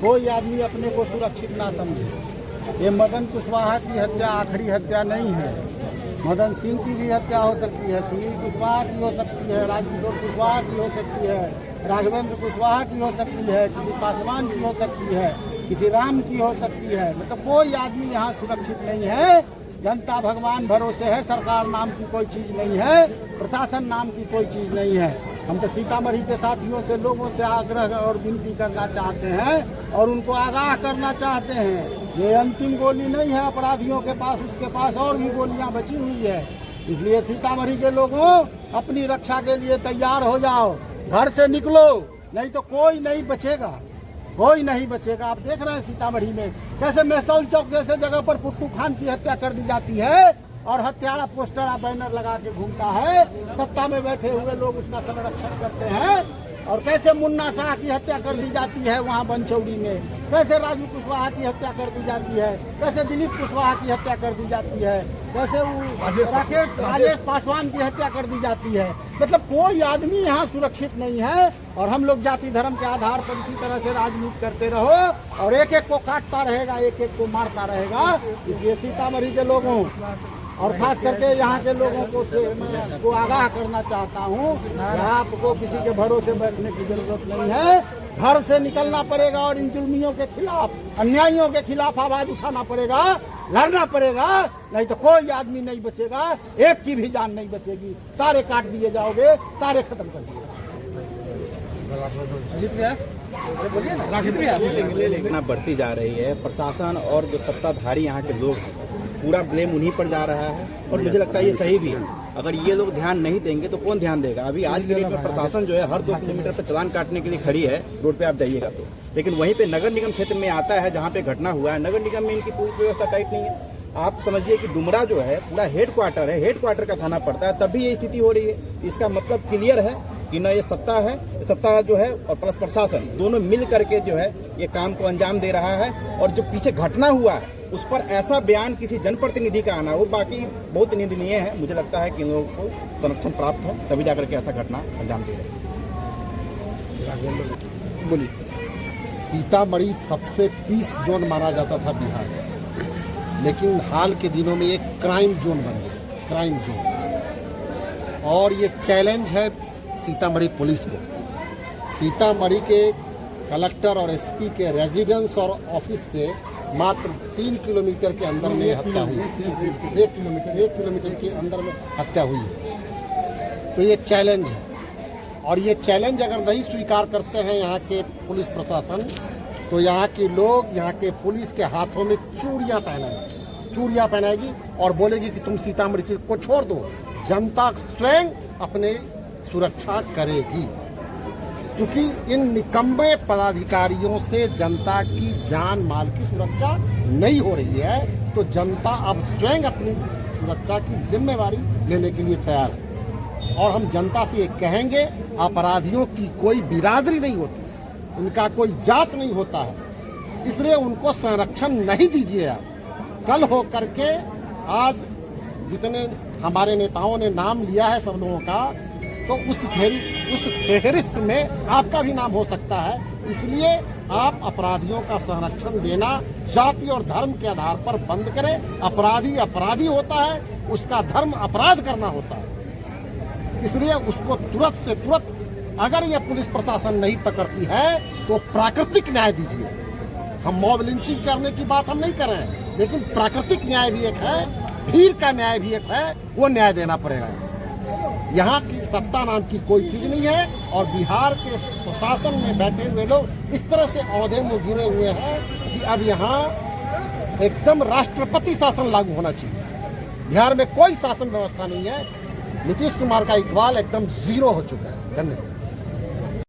कोई आदमी अपने को सुरक्षित ना समझे। ये मदन कुशवाहा की हत्या आखिरी हत्या नहीं है। मदन सिंह की भी हत्या हो सकती है, सुनील कुशवाहा की हो सकती है, राजकिशोर कुशवाहा की हो सकती है, राघवेंद्र कुशवाहा की हो सकती है, किसी पासवान की हो सकती है, किसी राम की हो सकती है। मतलब कोई आदमी यहाँ सुरक्षित नहीं है। जनता भगवान भरोसे है। सरकार नाम की कोई चीज नहीं है, प्रशासन नाम की कोई चीज नहीं है। हम तो सीतामढ़ी के साथियों से, लोगों से आग्रह और विनती करना चाहते हैं और उनको आगाह करना चाहते हैं। ये अंतिम गोली नहीं है अपराधियों के पास, उसके पास और भी गोलियां बची हुई है। इसलिए सीतामढ़ी के लोगों, अपनी रक्षा के लिए तैयार हो जाओ, घर से निकलो, नहीं तो कोई नहीं बचेगा, कोई नहीं बचेगा। आप देख रहे हैं सीतामढ़ी में कैसे महसौल चौक जैसे जगह पर पुट्टू खान की हत्या कर दी जाती है और हत्यारा पोस्टर बैनर लगा के घूमता है। सत्ता में बैठे हुए लोग उसका संरक्षण करते हैं। और कैसे मुन्ना शाह की हत्या कर दी जाती है वहाँ बनचौड़ी में, कैसे राजू कुशवाहा की हत्या कर दी जाती है, कैसे दिलीप कुशवाहा की हत्या कर दी जाती है, कैसे राजेश पासवान की हत्या कर दी जाती है। मतलब कोई आदमी यहाँ सुरक्षित नहीं है। और हम लोग जाति धर्म के आधार पर इसी तरह से राजनीति करते रहो और एक एक को काटता रहेगा, एक एक को मारता रहेगा। इसलिए सीतामढ़ी के लोगों और खास करके यहाँ के लोगों को आगाह करना चाहता हूँ, आपको किसी के भरोसे बैठने की जरूरत नहीं है। घर से निकलना पड़ेगा और इन जुल्मियों के खिलाफ, अन्यायियों के खिलाफ आवाज उठाना पड़ेगा, लड़ना पड़ेगा। नहीं तो कोई आदमी नहीं बचेगा, एक की भी जान नहीं बचेगी। सारे काट दिए जाओगे, सारे खत्म कर दिए। घटना बढ़ती जा रही है। प्रशासन और जो सत्ताधारी यहाँ के लोग हैं, पूरा ब्लेम उन्हीं पर जा रहा है और मुझे लगता है ये सही भी है। अगर ये लोग ध्यान नहीं देंगे तो कौन ध्यान देगा। अभी आज के लिए प्रशासन जो है हर 2 किलोमीटर पर चालान काटने के लिए खड़ी है रोड पे, आप जाइएगा तो। लेकिन वहीं पे नगर निगम क्षेत्र में आता है जहाँ पे घटना हुआ है, नगर निगम में इनकी पूरी व्यवस्था टाइट नहीं है। आप समझिए कि डुमरा जो है पूरा हेडक्वार्टर है, हेडक्वार्टर का थाना पड़ता है, तब भी ये स्थिति हो रही है। इसका मतलब क्लियर है कि न ये सत्ता है, सत्ता जो है और प्लस प्रशासन दोनों मिल करके जो है ये काम को अंजाम दे रहा है। और जो पीछे घटना हुआ है उस पर ऐसा बयान किसी जनप्रतिनिधि का आना, वो बाकी बहुत निंदनीय है। मुझे लगता है कि इन लोगों को संरक्षण प्राप्त है तभी जाकर के ऐसा घटना अंजाम दे रहे हैं। बोलिए। सीतामढ़ी सबसे पीस जोन माना जाता था बिहार में, लेकिन हाल के दिनों में एक क्राइम जोन बन गया, क्राइम जोन। और ये चैलेंज है सीतामढ़ी पुलिस को। सीतामढ़ी के कलेक्टर और एसपी के रेजिडेंस और ऑफिस से मात्र 3 किलोमीटर के अंदर में हत्या हुई है। 1 किलोमीटर के अंदर में हत्या हुई है। तो ये चैलेंज है और ये चैलेंज अगर नहीं स्वीकार करते हैं यहाँ के पुलिस प्रशासन, तो यहाँ के लोग, यहाँ के पुलिस के हाथों में चूड़ियाँ पहनाएगी और बोलेगी कि तुम सीतामढ़ी को छोड़ दो। जनता स्वयं अपने सुरक्षा करेगी, क्योंकि इन निकम्मे पदाधिकारियों से जनता की जान माल की सुरक्षा नहीं हो रही है। तो जनता अब स्वयं अपनी सुरक्षा की जिम्मेवारी लेने के लिए तैयार है। और हम जनता से ये कहेंगे, अपराधियों की कोई बिरादरी नहीं होती, उनका कोई जात नहीं होता है, इसलिए उनको संरक्षण नहीं दीजिए आप। कल हो करके आज जितने हमारे नेताओं ने नाम लिया है सब लोगों का, तो उस फेहरिस्त में आपका भी नाम हो सकता है। इसलिए आप अपराधियों का संरक्षण देना जाति और धर्म के आधार पर बंद करें। अपराधी अपराधी होता है, उसका धर्म अपराध करना होता है। इसलिए उसको तुरंत से तुरंत, अगर ये पुलिस प्रशासन नहीं पकड़ती है तो प्राकृतिक न्याय दीजिए। हम मॉब लिंचिंग करने की बात हम नहीं कर रहे हैं, लेकिन प्राकृतिक न्याय भी एक है, भीड़ का न्याय भी एक है, वो न्याय देना पड़ेगा। यहाँ की सत्ता नाम की कोई चीज नहीं है और बिहार के प्रशासन में बैठे हुए लोग इस तरह से औहदे में गिरे हुए हैं कि अब यहाँ एकदम राष्ट्रपति शासन लागू होना चाहिए। बिहार में कोई शासन व्यवस्था नहीं है। नीतीश कुमार का इकबाल एकदम 0 हो चुका है। धन्यवाद।